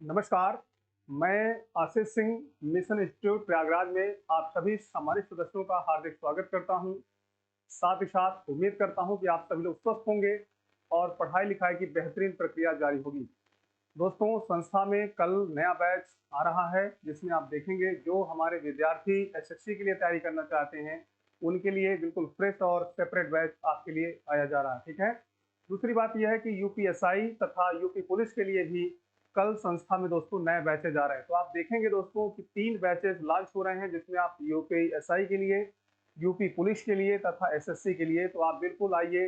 नमस्कार, मैं Ashish Singh mission institute Prayagraj में आप सभी सम्मानित सदस्यों का हार्दिक स्वागत करता हूं। साथ ही साथ उम्मीद करता हूं कि आप सभी लोग स्वस्थ होंगे और पढ़ाई लिखाई की बेहतरीन प्रक्रिया जारी होगी। दोस्तों, संस्था में कल नया बैच आ रहा है जिसमें आप देखेंगे जो हमारे विद्यार्थी एसएससी के लिए तैयारी करना चाहते हैं उनके लिए बिल्कुल फ्रेश और सेपरेट बैच आपके लिए आया जा रहा है। ठीक है। दूसरी बात यह है कि यूपीएसआई तथा यूपी पुलिस के लिए भी कल संस्था में दोस्तों नए बैचेज आ रहे हैं। तो आप देखेंगे दोस्तों कि 3 बैचेज लॉन्च हो रहे हैं जिसमें आप यूपीएसआई के लिए, यूपी पुलिस के लिए तथा एसएससी के लिए। तो आप बिल्कुल आइए,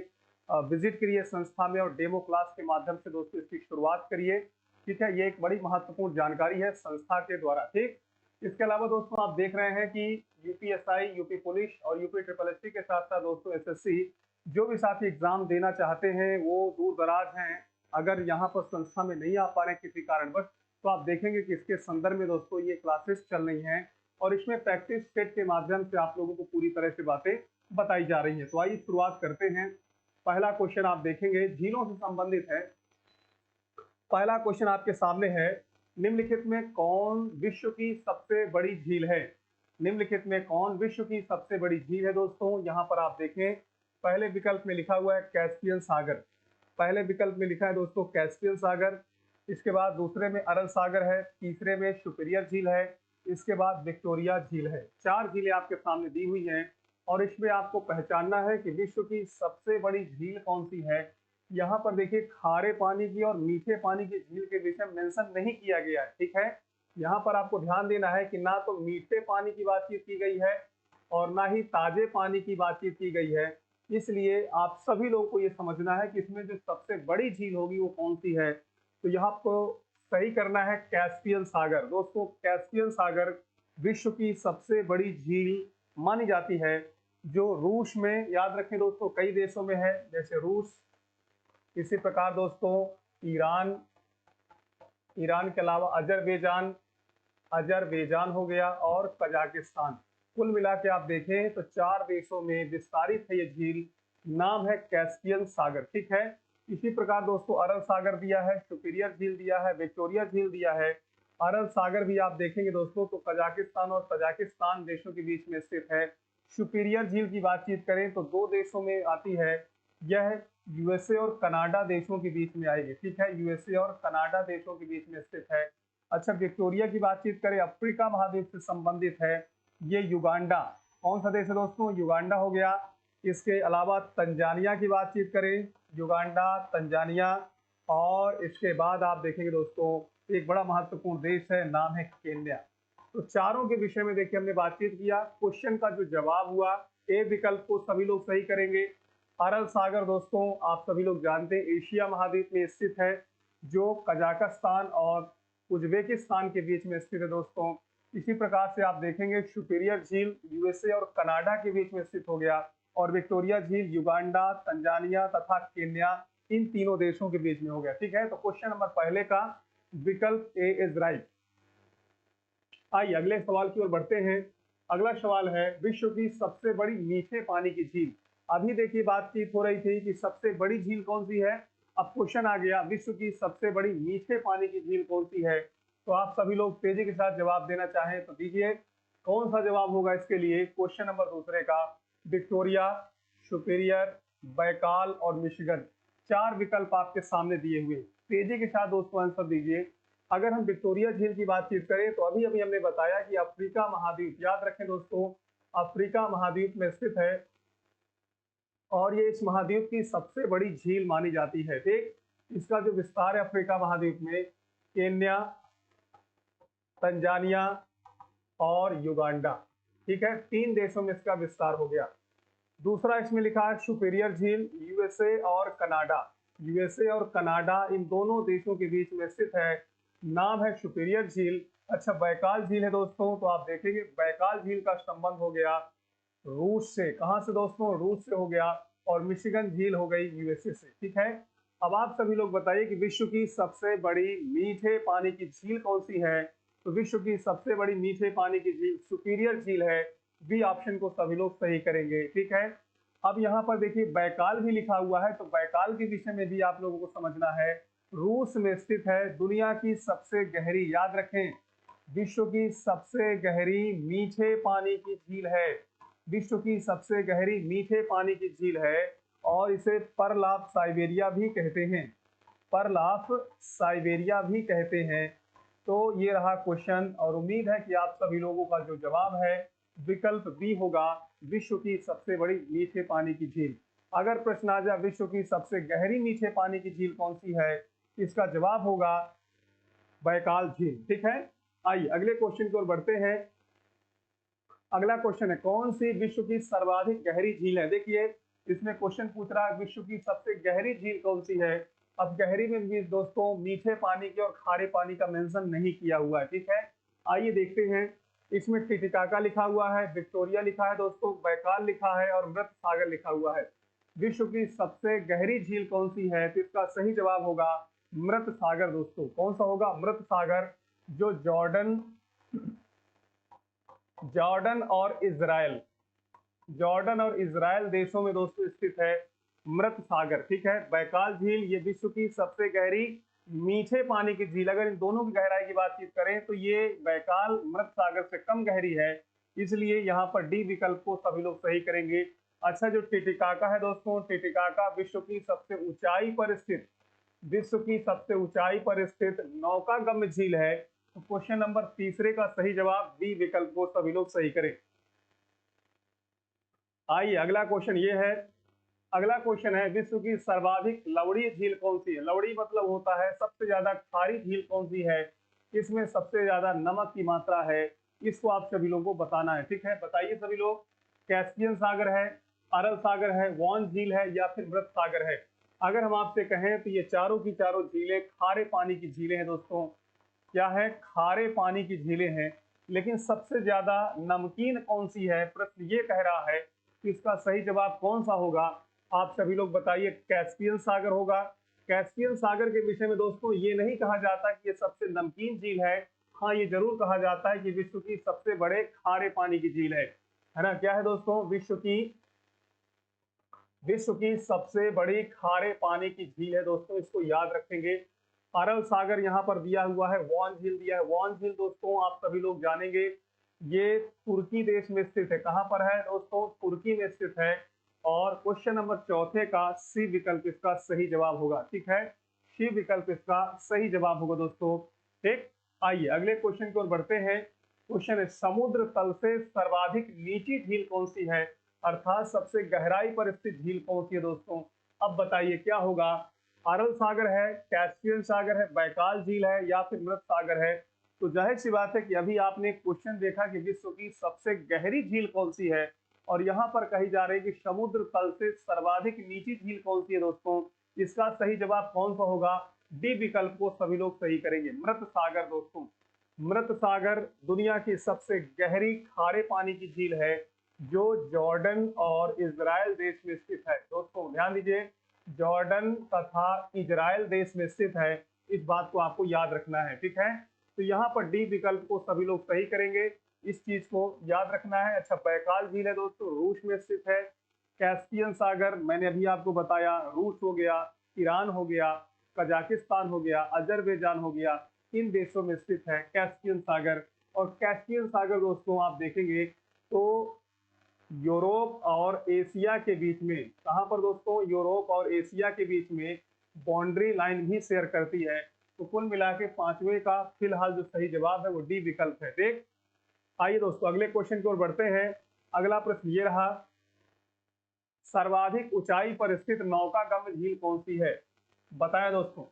विजिट करिए संस्था में और डेमो क्लास के माध्यम से दोस्तों इसकी शुरुआत करिए। ठीक है, ये एक बड़ी महत्वपूर्ण जानकारी है संस्था के द्वारा। ठीक, इसके अलावा दोस्तों आप देख रहे हैं कि यूपीएसआई, यूपी पुलिस और यूपी ट्रिपल एससी के साथ साथ दोस्तों एसएससी जो भी साथी एग्जाम देना चाहते हैं वो दूर दराज हैं, अगर यहाँ पर संस्था में नहीं आ पा रहे किसी कारणवश, तो आप देखेंगे कि इसके संदर्भ में दोस्तों ये क्लासेस चल रही हैं और इसमें प्रैक्टिस सेट के माध्यम से आप लोगों को पूरी तरह से बातें बताई जा रही हैं। तो आइए शुरुआत करते हैं। पहला क्वेश्चन आप देखेंगे झीलों से संबंधित है। पहला क्वेश्चन आपके सामने है, निम्नलिखित में कौन विश्व की सबसे बड़ी झील है? निम्नलिखित में कौन विश्व की सबसे बड़ी झील है? दोस्तों यहाँ पर आप देखें, पहले विकल्प में लिखा हुआ है कैस्पियन सागर। पहले विकल्प में लिखा है दोस्तों कैस्पियन सागर। इसके बाद दूसरे में अरल सागर है, तीसरे में सुपीरियर झील है, इसके बाद विक्टोरिया झील है। 4 झीलें आपके सामने दी हुई हैं और इसमें आपको पहचानना है कि विश्व की सबसे बड़ी झील कौन सी है। यहाँ पर देखिए खारे पानी की और मीठे पानी की झील के विषय में मेंशन नहीं किया गया है। ठीक है, यहाँ पर आपको ध्यान देना है कि ना तो मीठे पानी की बातचीत की गई है और ना ही ताजे पानी की बातचीत की गई है। इसलिए आप सभी लोगों को ये समझना है कि इसमें जो सबसे बड़ी झील होगी वो कौन सी है। तो यहाँ आपको सही करना है कैस्पियन सागर। दोस्तों कैस्पियन सागर विश्व की सबसे बड़ी झील मानी जाती है, जो रूस में, याद रखें दोस्तों, कई देशों में है, जैसे रूस, इसी प्रकार दोस्तों ईरान, ईरान के अलावा अजरबैजान, अजरबैजान हो गया, और कजाकिस्तान। कुल मिला के आप देखें तो 4 देशों में विस्तारित है ये झील। नाम है कैस्पियन सागर। ठीक है, इसी प्रकार दोस्तों अरल सागर दिया है, सुपीरियर झील दिया है, विक्टोरिया झील दिया है। अरल सागर भी आप देखेंगे दोस्तों तो कजाकिस्तान और तजाकिस्तान देशों के बीच में स्थित है। सुपीरियर झील की बातचीत करें तो 2 देशों में आती है, यह यूएसए और कनाडा देशों के बीच में आएगी। ठीक है, यूएसए और कनाडा देशों के बीच में स्थित है। अच्छा, विक्टोरिया की बातचीत करें, अफ्रीका महाद्वीप से संबंधित है, ये युगांडा। कौन सा देश है दोस्तों? युगांडा हो गया। इसके अलावा तंजानिया की बातचीत करें, युगांडा, तंजानिया, और इसके बाद आप देखेंगे दोस्तों एक बड़ा महत्वपूर्ण देश है, नाम है केन्या। तो चारों के विषय में देखिए हमने बातचीत किया। क्वेश्चन का जो जवाब हुआ, ए विकल्प को सभी लोग सही करेंगे। अरल सागर दोस्तों आप सभी लोग जानते हैं एशिया महाद्वीप में स्थित है, जो कजाकिस्तान और उज्बेकिस्तान के बीच में स्थित है दोस्तों। इसी प्रकार से आप देखेंगे सुपीरियर झील यूएसए और कनाडा के बीच में स्थित हो गया, और विक्टोरिया झील युगांडा, तंजानिया तथा केन्या, इन तीनों देशों के बीच में हो गया। ठीक है, तो क्वेश्चन नंबर पहले का विकल्प ए इज राइट। आइए अगले सवाल की ओर बढ़ते हैं। अगला सवाल है, विश्व की सबसे बड़ी मीठे पानी की झील। अभी देखिए बातचीत हो रही थी कि सबसे बड़ी झील कौन सी है, अब क्वेश्चन आ गया विश्व की सबसे बड़ी मीठे पानी की झील कौन सी है। तो आप सभी लोग तेजी के साथ जवाब देना चाहें तो दीजिए, कौन सा जवाब होगा इसके लिए? क्वेश्चन नंबर दूसरे का विक्टोरिया, सुपीरियर, बैकाल और मिशिगन। 4 विकल्प आपके सामने दिए हुए, तेजी के साथ दोस्तों आंसर दीजिए। अगर हम विक्टोरिया झील की बातचीत करें तो अभी अभी हमने बताया कि अफ्रीका महाद्वीप, याद रखें दोस्तों, अफ्रीका महाद्वीप में स्थित है और ये इस महाद्वीप की सबसे बड़ी झील मानी जाती है। ठीक, इसका जो विस्तार है अफ्रीका महाद्वीप में, केन्या, तंजानिया और युगांडा। ठीक है, 3 देशों में इसका विस्तार हो गया। दूसरा इसमें लिखा है सुपीरियर झील, यूएसए और कनाडा। यूएसए और कनाडा इन दोनों देशों के बीच में स्थित है, नाम है सुपीरियर झील। अच्छा, बैकाल झील है दोस्तों, तो आप देखेंगे बैकाल झील का संबंध हो गया रूस से। कहां से दोस्तों? रूस से हो गया। और मिशिगन झील हो गई यूएसए से। ठीक है, अब आप सभी लोग बताइए कि विश्व की सबसे बड़ी मीठे पानी की झील कौन सी है। तो विश्व की सबसे बड़ी मीठे पानी की झील सुपीरियर झील है। बी ऑप्शन को सभी लोग सही करेंगे। ठीक है, अब यहाँ पर देखिए बैकाल भी लिखा हुआ है, तो बैकाल के विषय में भी आप लोगों को समझना है। रूस में स्थित है। दुनिया की सबसे गहरी, याद रखें, विश्व की सबसे गहरी मीठे पानी की झील है। विश्व की सबसे गहरी मीठे पानी की झील है और इसे पर्ल ऑफ साइबेरिया भी कहते हैं। पर्ल ऑफ साइबेरिया भी कहते हैं। तो ये रहा क्वेश्चन और उम्मीद है कि आप सभी लोगों का जो जवाब है विकल्प बी होगा, विश्व की सबसे बड़ी मीठे पानी की झील। अगर प्रश्न आ जाए विश्व की सबसे गहरी मीठे पानी की झील कौन सी है, इसका जवाब होगा बैकाल झील। ठीक है, आइए अगले क्वेश्चन की ओर बढ़ते हैं। अगला क्वेश्चन है, कौन सी विश्व की सर्वाधिक गहरी झील है। देखिए इसमें क्वेश्चन पूछ रहा है विश्व की सबसे गहरी झील कौन सी है। अब गहरी में भी दोस्तों मीठे पानी के और खारे पानी का मेंशन नहीं किया हुआ है। ठीक है, आइए देखते हैं। इसमें टिटिकाका लिखा हुआ है, विक्टोरिया लिखा है दोस्तों, बैकाल लिखा है और मृत सागर लिखा हुआ है। विश्व की सबसे गहरी झील कौन सी है, तो इसका सही जवाब होगा मृत सागर दोस्तों। कौन सा होगा, मृत सागर, जो जॉर्डन और इजराइल देशों में दोस्तों स्थित है मृत सागर। ठीक है, बैकाल झील ये विश्व की सबसे गहरी मीठे पानी की झील। अगर इन दोनों की गहराई की बातचीत करें तो ये बैकाल मृत सागर से कम गहरी है, इसलिए यहाँ पर डी विकल्प को सभी लोग सही करेंगे। अच्छा, जो टिटिकाका है दोस्तों, टिटिकाका विश्व की सबसे ऊंचाई पर स्थित नौकागम्य झील है। तो क्वेश्चन नंबर तीसरे का सही जवाब बी विकल्प को सभी लोग सही करें। आइए अगला क्वेश्चन ये है, अगला क्वेश्चन है विश्व की सर्वाधिक लवणीय झील कौन सी है। लवणीय मतलब होता है सबसे ज्यादा खारी झील कौन सी है, इसमें सबसे ज्यादा नमक की मात्रा है, इसको आप सभी लोगों को बताना है। ठीक है, बताइए सभी लोग, कैस्पियन सागर है, अरल सागर है, वॉन झील है या फिर मृत सागर है। अगर हम आपसे कहें तो ये चारों की चारों झीलें खारे पानी की झीलें हैं दोस्तों। क्या है, खारे पानी की झीलें हैं। लेकिन सबसे ज्यादा नमकीन कौन सी है, प्रश्न ये कह रहा है कि इसका सही जवाब कौन सा होगा। आप सभी लोग बताइए, कैस्पियन सागर होगा। कैस्पियन सागर के विषय में दोस्तों ये नहीं कहा जाता कि ये सबसे नमकीन झील है, हाँ ये जरूर कहा जाता है कि विश्व की सबसे बड़े खारे पानी की झील है ना। क्या है दोस्तों, विश्व की सबसे बड़ी खारे पानी की झील है दोस्तों, इसको याद रखेंगे। अरल सागर यहाँ पर दिया हुआ है, वॉन झील दिया है। वॉन झील दोस्तों आप सभी लोग जानेंगे, ये तुर्की देश में स्थित है। कहाँ पर है दोस्तों, तुर्की में स्थित है। और क्वेश्चन नंबर चौथे का सी विकल्प इसका सही जवाब होगा। ठीक है, सी विकल्प इसका सही जवाब होगा दोस्तों। ठीक, आइए अगले क्वेश्चन की ओर बढ़ते हैं। क्वेश्चन है, समुद्र तल से सर्वाधिक नीची झील कौन सी है, अर्थात सबसे गहराई पर स्थित झील कौन सी है दोस्तों। अब बताइए क्या होगा, अरल सागर है, कैस्पियन सागर है, बैकाल झील है या फिर मृत सागर है। तो जाहिर सी बात है कि अभी आपने क्वेश्चन देखा कि विश्व की सबसे गहरी झील कौन सी है, और यहाँ पर कही जा रही है कि समुद्र तल से सर्वाधिक नीची झील कौन सी है दोस्तों। इसका सही जवाब कौन सा होगा, डी विकल्प को सभी लोग सही करेंगे, मृत सागर दोस्तों। मृत सागर दुनिया की सबसे गहरी खारे पानी की झील है, जो जॉर्डन और इजराइल देश में स्थित है। दोस्तों ध्यान दीजिए, जॉर्डन तथा इजराइल देश में स्थित है, इस बात को आपको याद रखना है। ठीक है, तो यहाँ पर डी विकल्प को सभी लोग सही करेंगे, इस चीज को याद रखना है। अच्छा, बैकाल झील है दोस्तों, रूस में स्थित है। कैस्पियन सागर मैंने अभी आपको बताया, रूस हो गया, ईरान हो गया, कजाकिस्तान हो गया, अजरबैजान हो गया, इन देशों में स्थित है कैस्पियन सागर। और कैस्पियन सागर दोस्तों आप देखेंगे तो यूरोप और एशिया के बीच में, कहां पर दोस्तों, यूरोप और एशिया के बीच में बाउंड्री लाइन भी शेयर करती है। तो कुल मिला के पांचवें का फिलहाल जो सही जवाब है वो डी विकल्प है। देख, आइए दोस्तों अगले क्वेश्चन की ओर बढ़ते हैं। अगला प्रश्न ये रहा, सर्वाधिक ऊंचाई पर स्थित नौकागम्य झील कौन सी है। बताया दोस्तों,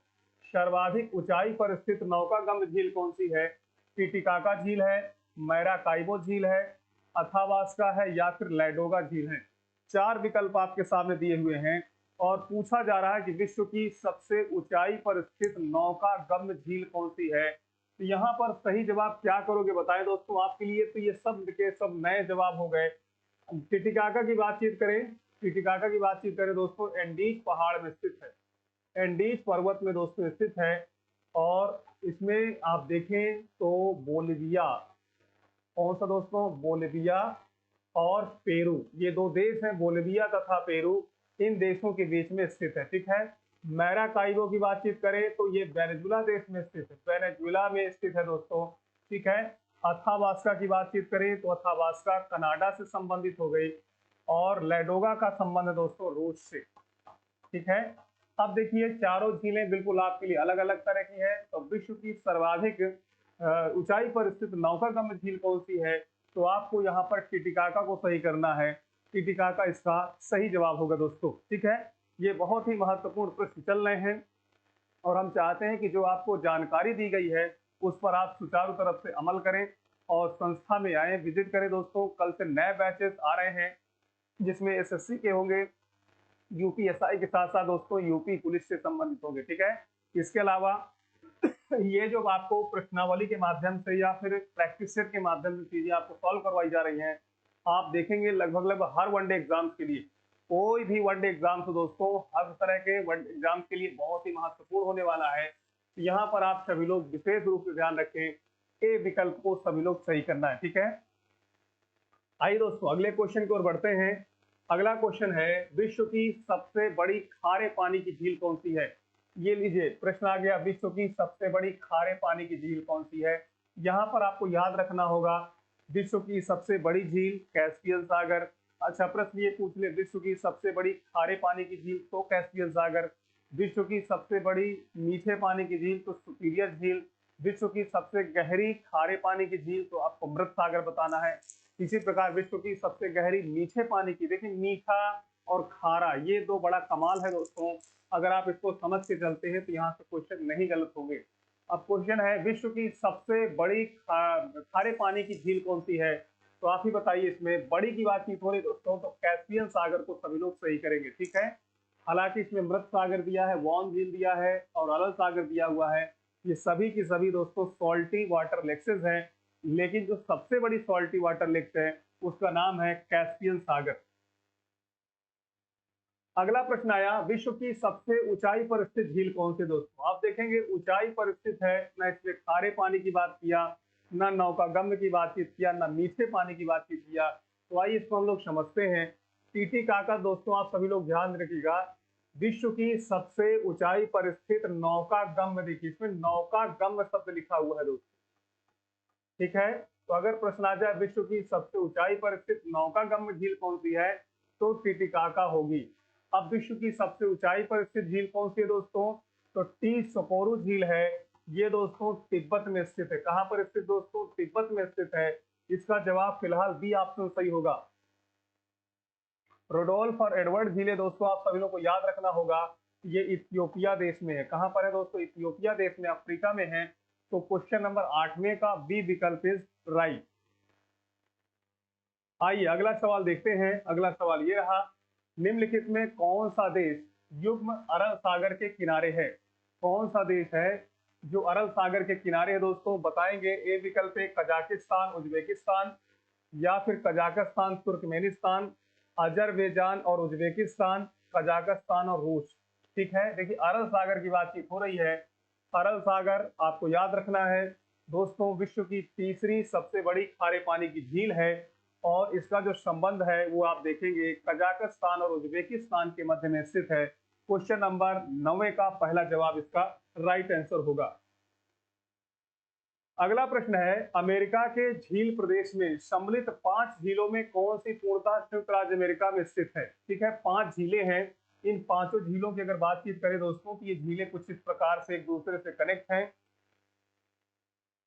सर्वाधिक ऊंचाई पर स्थित नौकागम्य झील कौन सी है। टिटिकाका झील है, मैराकाइबो झील है, अथावास्का है या फिर लैडोगा झील है। चार विकल्प आपके सामने दिए हुए हैं और पूछा जा रहा है कि विश्व की सबसे ऊंचाई पर स्थित नौकागम्य झील कौन सी है। तो यहाँ पर सही जवाब क्या करोगे बताएं दोस्तों, आपके लिए तो ये सब के सब नए जवाब हो गए। टिटिकाका की बातचीत करें, दोस्तों, एंडीज पहाड़ में स्थित है, एंडीज पर्वत में दोस्तों स्थित है। और इसमें आप देखें तो बोलिविया, कौन सा दोस्तों, बोलिविया और पेरू, ये दो देश हैं, बोलिविया तथा पेरू, इन देशों के बीच में स्थित है। ठीक है, मैराकाइबो की बातचीत करें तो ये वेनेजुला देश में स्थित है, वेनेजुला में स्थित है दोस्तों। ठीक है। अथाबास्का की बातचीत करें तो अथाबास्का कनाडा से संबंधित हो गई, और लेडोगा का संबंध है दोस्तों रूस से। ठीक है। अब देखिए चारों झीलें बिल्कुल आपके लिए अलग अलग तरह की है। तो विश्व की सर्वाधिक ऊंचाई पर स्थित नौकागम्य झील कौन सी है? तो आपको यहाँ पर टिटिकाका को सही करना है। टिटिकाका इसका सही जवाब होगा दोस्तों। ठीक है। ये बहुत ही महत्वपूर्ण प्रश्न चल रहे हैं, और हम चाहते हैं कि जो आपको जानकारी दी गई है उस पर आप सुचारू तरफ से अमल करें और संस्था में आए, विजिट करें दोस्तों। कल से नए बैचेस आ रहे हैं जिसमें एसएससी के होंगे, यूपीएसआई के साथ साथ दोस्तों यूपी पुलिस से संबंधित होंगे। ठीक है। इसके अलावा ये जो आपको प्रश्नावली के माध्यम से या फिर प्रैक्टिस सेट के माध्यम से चीजें आपको सॉल्व करवाई जा रही हैं, आप देखेंगे लगभग हर वनडे एग्जाम्स के लिए, कोई भी वनडे एग्जाम हो दोस्तों, हर तरह के वनडे एग्जाम के लिए बहुत ही महत्वपूर्ण होने वाला है। यहाँ पर आप सभी लोग विशेष रूप से ध्यान रखें, ए विकल्प को सभी लोग सही करना है। ठीक है। आइए दोस्तों अगले क्वेश्चन की ओर बढ़ते हैं। अगला क्वेश्चन है, विश्व की सबसे बड़ी खारे पानी की झील कौन सी है? ये लीजिए प्रश्न आ गया, विश्व की सबसे बड़ी खारे पानी की झील कौन सी है? यहाँ पर आपको याद रखना होगा, विश्व की सबसे बड़ी झील कैस्पियन सागर। अच्छा प्रश्न ये पूछ ले, विश्व की सबसे बड़ी खारे पानी की झील तो कैस्पियन सागर। विश्व की सबसे बड़ी मीठे पानी की झील तो सुपीरियर झील। विश्व की सबसे गहरी खारे पानी की झील तो आपको मृत सागर बताना है। इसी प्रकार विश्व की सबसे गहरी मीठे पानी की, देखिए मीठा और खारा ये दो बड़ा कमाल है दोस्तों। अगर आप इसको समझ के चलते हैं तो यहाँ से क्वेश्चन नहीं गलत होंगे। अब क्वेश्चन है, विश्व की सबसे बड़ी खारे पानी की झील कौन सी है? तो आप ही बताइए। इसमें बड़ी की बातचीत हो रही दोस्तों, तो कैस्पियन सागर को सभी लोग सही करेंगे। ठीक है। हालांकि इसमें मृत सागर दिया है, वॉन झील दिया है और अरल सागर दिया हुआ है। ये सभी की सभी दोस्तों सॉल्टी वाटर लेक्सेस हैं, लेकिन जो सबसे बड़ी सॉल्टी वाटर लेक है उसका नाम है कैस्पियन सागर। अगला प्रश्न आया, विश्व की सबसे ऊंचाई पर स्थित झील कौन सी? दोस्तों आप देखेंगे ऊंचाई पर स्थित है, न इसमें खारे पानी की बात किया, न नौकागम्य की बातचीत किया, न मीठे पानी की बातचीत किया। तो आइए इसको हम लोग समझते हैं। टिटिकाका दोस्तों आप सभी लोग ध्यान रखिएगा, विश्व की सबसे ऊंचाई पर स्थित नौकागम्य, देखिए इसमें नौकागम्य शब्द लिखा हुआ है दोस्तों। ठीक है। तो अगर प्रश्न आ जाए विश्व की सबसे ऊंचाई पर स्थित नौकागम्य झील कौन सी है, तो टिटिकाका होगी। अब विश्व की सबसे ऊंचाई पर स्थित झील कौन सी है दोस्तों? तो टी सपोरू झील है। ये दोस्तों तिब्बत में स्थित है। कहां पर स्थित दोस्तों? तिब्बत में स्थित है। इसका जवाब फिलहाल बी ऑप्शन सही होगा। रोडोल्फ और एडवर्ड झीलें दोस्तों आप सभी लोगों को याद रखना होगा, ये इथियोपिया देश में है। कहां पर है दोस्तों? इथियोपिया देश में, अफ्रीका में है। तो क्वेश्चन नंबर 8वें का बी विकल्प इज राइट। आइए अगला सवाल देखते हैं। अगला सवाल ये रहा, निम्नलिखित में कौन सा देश युग्म अरल सागर के किनारे है? कौन सा देश है जो अरल सागर के किनारे है दोस्तों? बताएंगे। ए विकल्प है कजाकिस्तान उज्बेकिस्तान, या फिर कजाकिस्तान तुर्कमेनिस्तान, अजरबैजान और उज्बेकिस्तान, कजाकिस्तान और रूस। ठीक है। देखिए अरल सागर की बातचीत हो रही है। अरल सागर आपको याद रखना है दोस्तों, विश्व की तीसरी सबसे बड़ी खारे पानी की झील है, और इसका जो संबंध है वो आप देखेंगे कजाकिस्तान और उज्बेकिस्तान के मध्य में स्थित है। क्वेश्चन नंबर 9 का पहला जवाब इसका राइट आंसर होगा। अगला प्रश्न है, अमेरिका के झील प्रदेश में सम्मिलित 5 झीलों में कौन सी पूर्णतः संयुक्त राज्य अमेरिका में स्थित है? ठीक है। 5 झीलें हैं। इन पांचों झीलों की अगर बातचीत करें दोस्तों, तो ये झीलें कुछ इस प्रकार से एक दूसरे से कनेक्ट हैं।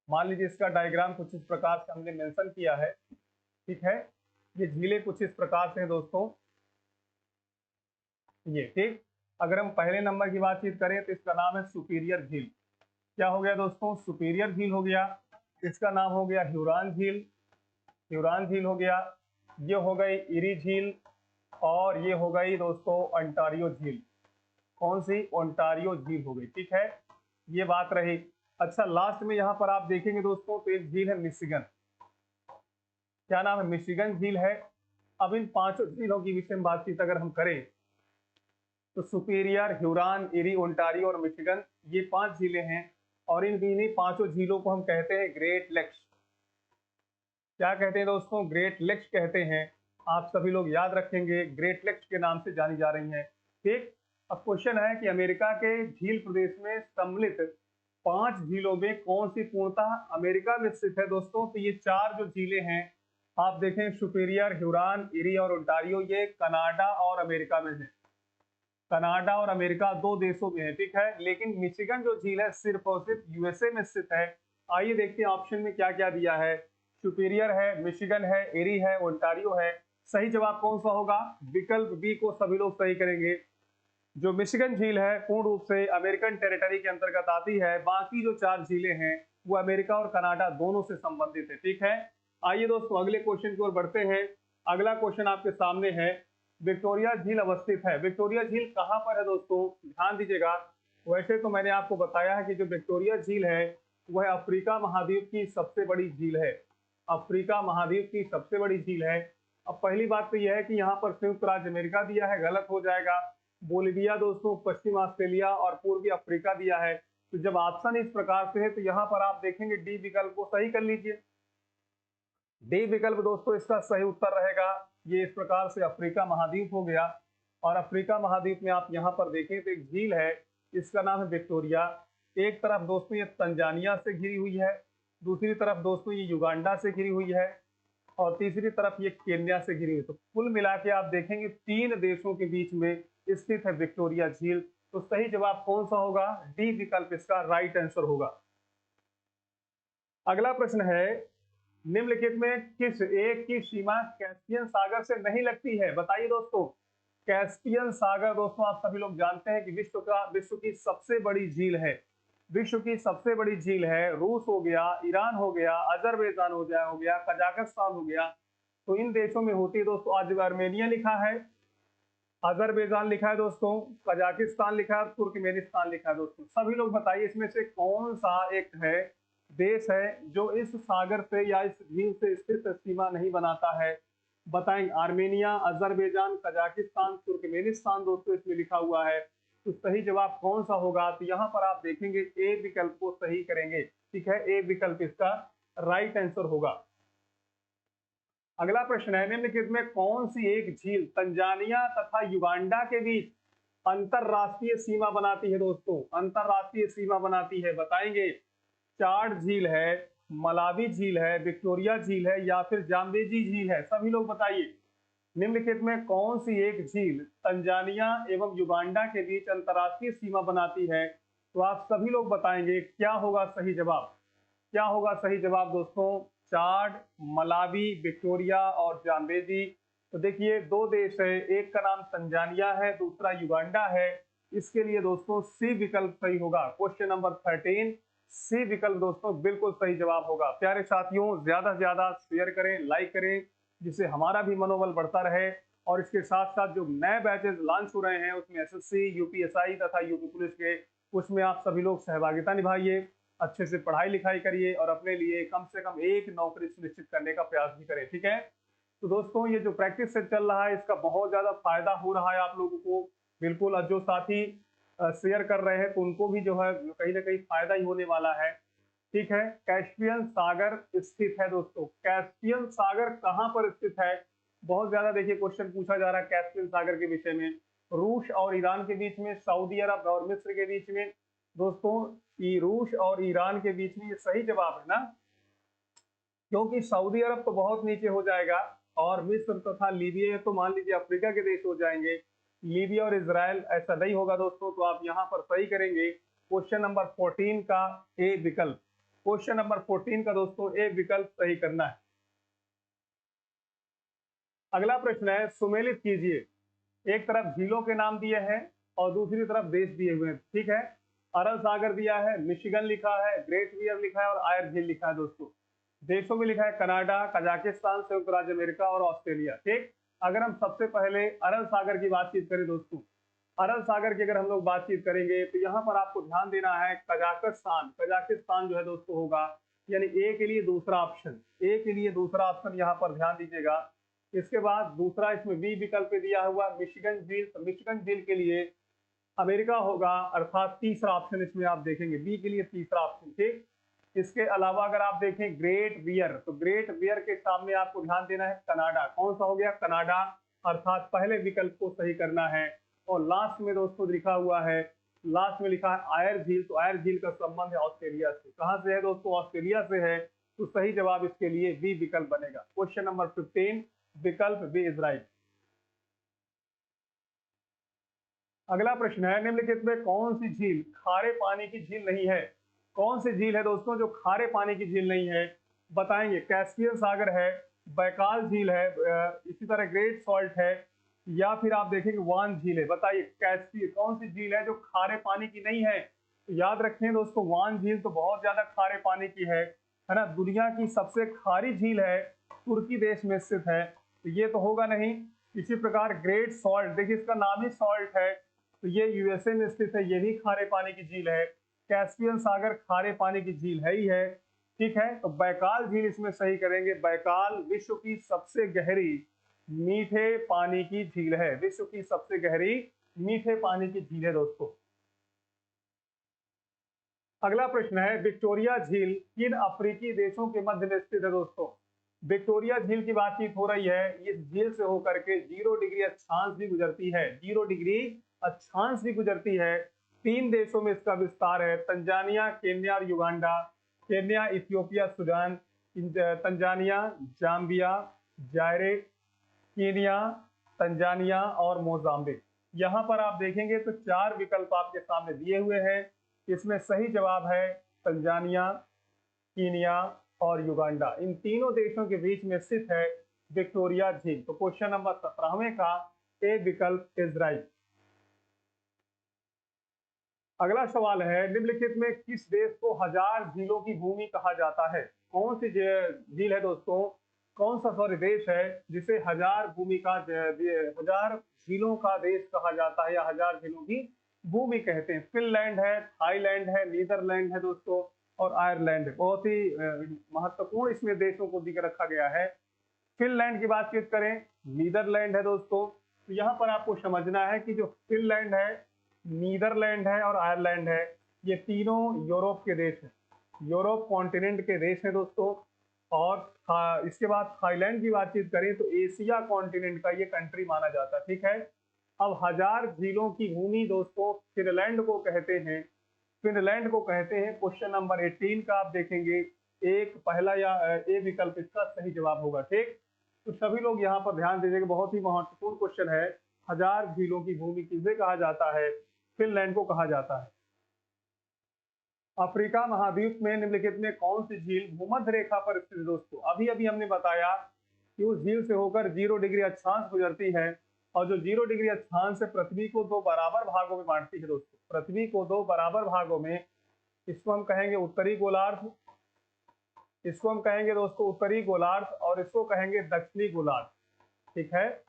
मान लीजिए इसका डायग्राम कुछ इस प्रकार से हमने मेंशन किया है। ठीक है। ये झीलें कुछ इस प्रकार से हैं दोस्तों, ये ठीक। अगर हम पहले नंबर की बातचीत करें तो इसका नाम है सुपीरियर झील। क्या हो गया दोस्तों? सुपीरियर झील हो गया। इसका नाम हो गया ह्यूरॉन झील, ह्यूरॉन झील हो गया। ये हो गई इरी झील, और ये हो गई दोस्तों ओंटारियो झील। कौन सी? ओंटारियो झील हो गई। ठीक है, ये बात रही। अच्छा लास्ट में यहाँ पर आप देखेंगे दोस्तों तो एक झील है मिशिगन। क्या नाम है? मिशिगन झील है। अब इन पांचों झीलों की विषय में बातचीत अगर हम करें तो सुपीरियर, ह्यूरॉन, इरी, ओंटारियो और मिशिगन, ये 5 झीलें हैं, और इन इन्हीं पांचों झीलों को हम कहते हैं ग्रेट लेक्स। क्या कहते हैं दोस्तों? ग्रेट लेक्स कहते हैं। आप सभी लोग याद रखेंगे, ग्रेट लेक्स के नाम से जानी जा रही हैं। ठीक। अब क्वेश्चन है कि अमेरिका के झील प्रदेश में सम्मिलित 5 झीलों में कौन सी पूर्णतः अमेरिका में स्थित है दोस्तों। तो ये 4 जो झीलें हैं आप देखें, सुपीरियर, ह्यूरॉन, इरी और ओंटारियो, ये कनाडा और अमेरिका में है। कनाडा और अमेरिका 2 देशों में है, ठीक है। लेकिन मिशिगन जो झील है सिर्फ और सिर्फ यूएसए में स्थित है। आइए देखते हैं ऑप्शन में क्या क्या दिया है। सुपीरियर है, मिशिगन है, एरी है, ओंटारियो है। सही जवाब कौन सा होगा? विकल्प बी को सभी लोग सही करेंगे। जो मिशिगन झील है पूर्ण रूप से अमेरिकन टेरिटरी के अंतर्गत आती है। बाकी जो 4 झीलें हैं वो अमेरिका और कनाडा दोनों से संबंधित है, ठीक है। आइए दोस्तों अगले क्वेश्चन की ओर बढ़ते हैं। अगला क्वेश्चन आपके सामने है, विक्टोरिया झील अवस्थित है। विक्टोरिया झील कहाँ पर है दोस्तों? ध्यान दीजिएगा। वैसे तो मैंने आपको बताया है कि जो विक्टोरिया झील है वह अफ्रीका महाद्वीप की सबसे बड़ी झील है। अफ्रीका महाद्वीप की सबसे बड़ी झील है। अब पहली बात तो यह है कि यहाँ पर संयुक्त राज्य अमेरिका दिया है, गलत हो जाएगा। बोलिविया दोस्तों पश्चिम ऑस्ट्रेलिया और पूर्वी अफ्रीका दिया है। तो जब ऑप्शन इस प्रकार से है तो यहाँ पर आप देखेंगे डी विकल्प को सही कर लीजिए। डी विकल्प दोस्तों इसका सही उत्तर रहेगा। ये इस प्रकार से अफ्रीका महाद्वीप हो गया। और अफ्रीका महाद्वीप में आप यहाँ पर देखें तो एक झील है, इसका नाम है विक्टोरिया। एक तरफ दोस्तों ये तंजानिया से घिरी हुई है, दूसरी तरफ दोस्तों ये युगांडा से घिरी हुई है, और तीसरी तरफ ये केन्या से घिरी हुई। तो कुल मिला के आप देखेंगे 3 देशों के बीच में स्थित है विक्टोरिया झील। तो सही जवाब कौन सा होगा? डी विकल्प इसका राइट आंसर होगा। अगला प्रश्न है, निम्नलिखित में किस एक की सीमा कैस्पियन सागर से नहीं लगती है? बताइए दोस्तों। कैस्पियन सागर दोस्तों आप सभी लोग जानते हैं कि विश्व की सबसे बड़ी झील है। विश्व की सबसे बड़ी झील है। रूस हो गया, ईरान हो गया, अजरबैजान हो गया, कजाकिस्तान हो गया। तो इन देशों में होती है दोस्तों। आज आर्मेनिया लिखा है, अजरबैजान लिखा है दोस्तों, कजाकिस्तान लिखा है, तुर्कमेनिस्तान लिखा है दोस्तों। सभी लोग बताइए इसमें से कौन सा एक है देश है जो इस सागर से या इस झील से स्थित सीमा नहीं बनाता है? बताएंगे। आर्मेनिया, अजरबैजान, कजाकिस्तान, तुर्कमेनिस्तान दोस्तों इसमें लिखा हुआ है। तो सही जवाब कौन सा होगा? तो यहाँ पर आप देखेंगे ए विकल्प को सही करेंगे, ठीक है। ए विकल्प इसका राइट आंसर होगा। अगला प्रश्न है, निम्नलिखित में कौन सी एक झील तंजानिया तथा युगांडा के बीच अंतरराष्ट्रीय सीमा बनाती है दोस्तों? अंतरराष्ट्रीय सीमा बनाती है, बताएंगे। चाड झील है, मलावी झील है, विक्टोरिया झील है, या फिर जाम्बेजी झील है? सभी लोग बताइए। निम्नलिखित में कौन सी एक झील तंजानिया एवं युगांडा के बीच अंतरराष्ट्रीय सीमा बनाती है? तो आप सभी लोग बताएंगे क्या होगा सही जवाब। क्या होगा सही जवाब दोस्तों? चाड, मलावी, विक्टोरिया और जाम्बेजी। तो देखिए 2 देश है, एक का नाम तंजानिया है, दूसरा युगांडा है। इसके लिए दोस्तों सी विकल्प सही होगा। क्वेश्चन नंबर 13 सी विकल्प दोस्तों बिल्कुल सही जवाब होगा। प्यारे साथियों ज्यादा से ज्यादा शेयर करें, लाइक करें, जिससे हमारा भी मनोबल बढ़ता रहे। और इसके साथ साथ जो नए बैचेस लॉन्च हो रहे हैं उसमें एसएससी, यूपीएसआई तथा यूपी पुलिस के, उसमें आप सभी लोग सहभागिता निभाइए, अच्छे से पढ़ाई लिखाई करिए और अपने लिए कम से कम एक नौकरी सुनिश्चित करने का प्रयास भी करें, ठीक है। तो दोस्तों ये जो प्रैक्टिस सेट चल रहा है इसका बहुत ज्यादा फायदा हो रहा है आप लोगों को, बिल्कुल। और जो साथी शेयर कर रहे हैं तो उनको भी जो है कहीं ना कहीं फायदा ही होने वाला है, ठीक है। कैस्पियन सागर स्थित है दोस्तों। कैस्पियन सागर कहाँ पर स्थित है? बहुत ज्यादा देखिए क्वेश्चन पूछा जा रहा है कैस्पियन सागर के विषय में। रूस और ईरान के बीच में, सऊदी अरब और मिस्र के बीच में दोस्तों। रूस और ईरान के बीच में, ये सही जवाब है ना, क्योंकि सऊदी अरब तो बहुत नीचे हो जाएगा और मिस्र तथा लीबिया तो मान लीजिए अफ्रीका के देश हो जाएंगे। लीबिया और इजराइल ऐसा नहीं होगा दोस्तों। तो आप यहाँ पर सही करेंगे क्वेश्चन नंबर 14 का ए विकल्प। क्वेश्चन नंबर 14 का दोस्तों ए विकल्प सही करना है। अगला प्रश्न है, सुमेलित कीजिए। एक तरफ झीलों के नाम दिए हैं और दूसरी तरफ देश दिए हुए हैं, ठीक है। अरब सागर दिया है, मिशिगन लिखा है, ग्रेट बियर लिखा है और आयर झील लिखा है दोस्तों। देशों में लिखा है कनाडा, कजाकिस्तान, संयुक्त राज्य अमेरिका और ऑस्ट्रेलिया, ठीक। अगर हम सबसे पहले अरब सागर की बातचीत करें दोस्तों, अरब सागर की अगर हम लोग बातचीत करेंगे तो यहाँ पर आपको ध्यान देना है कजाकिस्तान। कजाकिस्तान जो है दोस्तों होगा, यानी ए के लिए दूसरा ऑप्शन, ए के लिए दूसरा ऑप्शन यहाँ पर ध्यान दीजिएगा। इसके बाद दूसरा इसमें बी विकल्प पे दिया हुआ मिशिगन झील। तो मिशिगन झील के लिए अमेरिका होगा, अर्थात तीसरा ऑप्शन इसमें आप देखेंगे, बी के लिए तीसरा ऑप्शन, ठीक। इसके अलावा अगर आप देखें ग्रेट बियर, तो ग्रेट बियर के सामने आपको ध्यान देना है कनाडा। कौन सा हो गया? कनाडा, अर्थात पहले विकल्प को सही करना है। और लास्ट में दोस्तों लिखा हुआ है, लास्ट में लिखा है आयर झील। तो आयर झील का संबंध है ऑस्ट्रेलिया से। कहां से है दोस्तों? ऑस्ट्रेलिया से है। तो सही जवाब इसके लिए बी विकल्प बनेगा। क्वेश्चन नंबर 15, विकल्प बी इज राइट। अगला प्रश्न है, निम्नलिखित में कौन सी झील खारे पानी की झील नहीं है? कौन सी झील है दोस्तों जो खारे पानी की झील नहीं है? बताएंगे। कैस्पियन सागर है, बैकाल झील है, इसी तरह ग्रेट सॉल्ट है, या फिर आप देखेंगे वान झील है। बताइए कैस्पियन कौन सी झील है जो खारे पानी की नहीं है? तो याद रखें दोस्तों, वान झील तो बहुत ज्यादा खारे पानी की है ना। दुनिया की सबसे खारी झील है, तुर्की देश में स्थित है, तो ये तो होगा नहीं। इसी प्रकार ग्रेट सॉल्ट, देखिए इसका नाम ही सॉल्ट है, तो ये यूएसए में स्थित है, ये भी खारे पानी की झील है। कैस्पियन सागर खारे पानी की झील है ही है। ठीक है, तो बैकाल झील इसमें सही करेंगे। बैकाल विश्व की सबसे गहरी मीठे पानी की झील है। विश्व की सबसे गहरी मीठे पानी की झील है दोस्तों। अगला प्रश्न है, विक्टोरिया झील किन अफ्रीकी देशों के मध्य में स्थित है दोस्तों? विक्टोरिया झील की बातचीत हो रही है। इस झील से होकर के 0 डिग्री अक्षांश भी गुजरती है। 0 डिग्री अक्षांश भी गुजरती है। 3 देशों में इसका विस्तार है, तंजानिया, केन्या और Uganda. Kenya, Ethiopia, Sudan, Tanzania, Zambia, जायरे, Kenya, Tanzania और मोजाम्बिक। यहाँ पर आप देखेंगे तो 4 विकल्प आपके सामने दिए हुए हैं। इसमें सही जवाब है तंजानिया, कीनिया और युगांडा। इन तीनों देशों के बीच में स्थित है विक्टोरिया झील। तो क्वेश्चन नंबर 17वें का ए विकल्प इज राइट। अगला सवाल है, निम्नलिखित में किस देश को 1000 झीलों की भूमि कहा जाता है? कौन सी झील है दोस्तों, कौन सा देश है जिसे 1000 भूमि का 1000 झीलों का देश कहा जाता है या 1000 झीलों की भूमि कहते हैं? फिनलैंड है, थाईलैंड है, नीदरलैंड है दोस्तों और आयरलैंड है। बहुत ही महत्वपूर्ण इसमें देशों को दिख रखा गया है। फिनलैंड की बातचीत करें, नीदरलैंड है दोस्तों। तो यहाँ पर आपको समझना है कि जो फिनलैंड है, नीदरलैंड है और आयरलैंड है, ये तीनों यूरोप के देश हैं, यूरोप कॉन्टिनेंट के देश हैं दोस्तों। और इसके बाद थाईलैंड की बातचीत करें तो एशिया कॉन्टिनेंट का ये कंट्री माना जाता है। ठीक है, अब 1000 झीलों की भूमि दोस्तों फिनलैंड को कहते हैं। फिनलैंड को कहते हैं। क्वेश्चन नंबर 18 का आप देखेंगे, एक पहला या ए विकल्प इसका सही जवाब होगा। ठीक, तो सभी लोग यहाँ पर ध्यान दीजिएगा, बहुत ही महत्वपूर्ण क्वेश्चन है। 1000 झीलों की भूमि किसे कहा जाता है? फिनलैंड को कहा जाता है। अफ्रीका महाद्वीप में निम्नलिखित में कौन सी झील भूमध्य रेखा पर स्थित है दोस्तों? अभी अभी हमने बताया कि उस झील से होकर 0 डिग्री अक्षांश गुजरती है, और जो 0 डिग्री अक्षांश से पृथ्वी को 2 बराबर भागों में बांटती है दोस्तों। पृथ्वी को 2 बराबर भागों में, इसको हम कहेंगे उत्तरी गोलार्ध, इसको हम कहेंगे दोस्तों उत्तरी गोलार्ध, और इसको कहेंगे दक्षिणी गोलार्ध। ठीक है,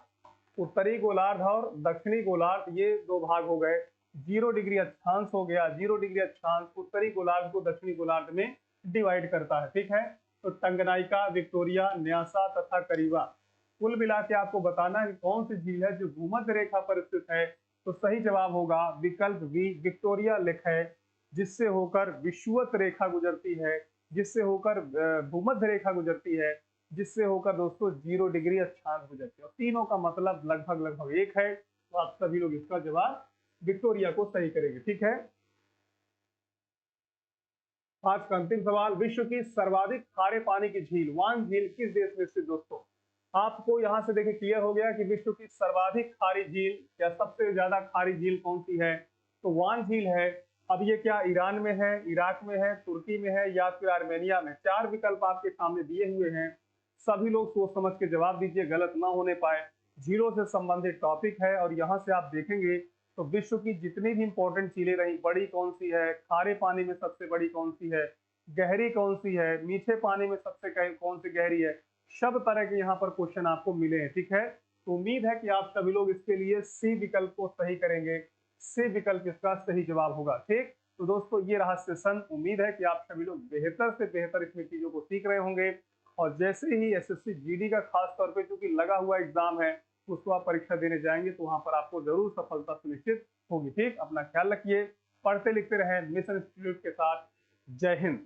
उत्तरी गोलार्ध और दक्षिणी गोलार्ध ये 2 भाग हो गए। 0 डिग्री अक्षांश हो गया, 0 डिग्री अक्षांश उत्तरी गोलार्ध को दक्षिणी गोलार्ध में डिवाइड करता है। ठीक है, तो टंगनाइका, विक्टोरिया, न्यासा तथा करीबा। कुल मिला के आपको बताना है कौन सी झील है जो भूमध्य रेखा पर स्थित है। तो सही जवाब होगा विकल्प बी, विक्टोरिया लेक है, जिससे होकर विषुवत रेखा गुजरती है, जिससे होकर भूमध्य रेखा गुजरती है, जिससे होकर दोस्तों 0 डिग्री अक्षांश गुजरती है। और तीनों का मतलब लगभग लगभग एक है। तो आप सभी लोग इसका जवाब विक्टोरिया को सही करेंगे। ठीक है, आज का अंतिम सवाल, विश्व की सर्वाधिक खारे पानी की झील वान झील किस देश में स्थित दोस्तों? आपको यहां से देखिए क्लियर हो गया कि विश्व की सर्वाधिक खारी झील या सबसे ज्यादा खारी झील कौन सी है? तो वान झील है। अब ये क्या ईरान में है, इराक में है, तुर्की में है या फिर आर्मेनिया में? 4 विकल्प आपके सामने दिए हुए हैं। सभी लोग सोच समझ के जवाब दीजिए, गलत ना होने पाए। झीलों से संबंधित टॉपिक है, और यहाँ से आप देखेंगे तो विश्व की जितनी भी इंपॉर्टेंट झीलें रही, बड़ी कौन सी है, खारे पानी में सबसे बड़ी कौन सी है, गहरी कौन सी है, मीठे पानी में सबसे कौन सी गहरी है, सब तरह के यहाँ पर क्वेश्चन आपको मिले हैं। ठीक है, तो उम्मीद है कि आप सभी लोग इसके लिए सी विकल्प को सही करेंगे। सी विकल्प इसका सही जवाब होगा। ठीक, तो दोस्तों ये रहा सेशन। उम्मीद है कि आप सभी लोग बेहतर से बेहतर इसमें चीजों को सीख रहे होंगे, और जैसे ही एसएससी जीडी का खास तौर पे क्योंकि लगा हुआ एग्जाम है, उसको आप परीक्षा देने जाएंगे तो वहां पर आपको जरूर सफलता सुनिश्चित होगी। ठीक, अपना ख्याल रखिए, पढ़ते लिखते रहें मिशन इंस्टीट्यूट के साथ। जय हिंद।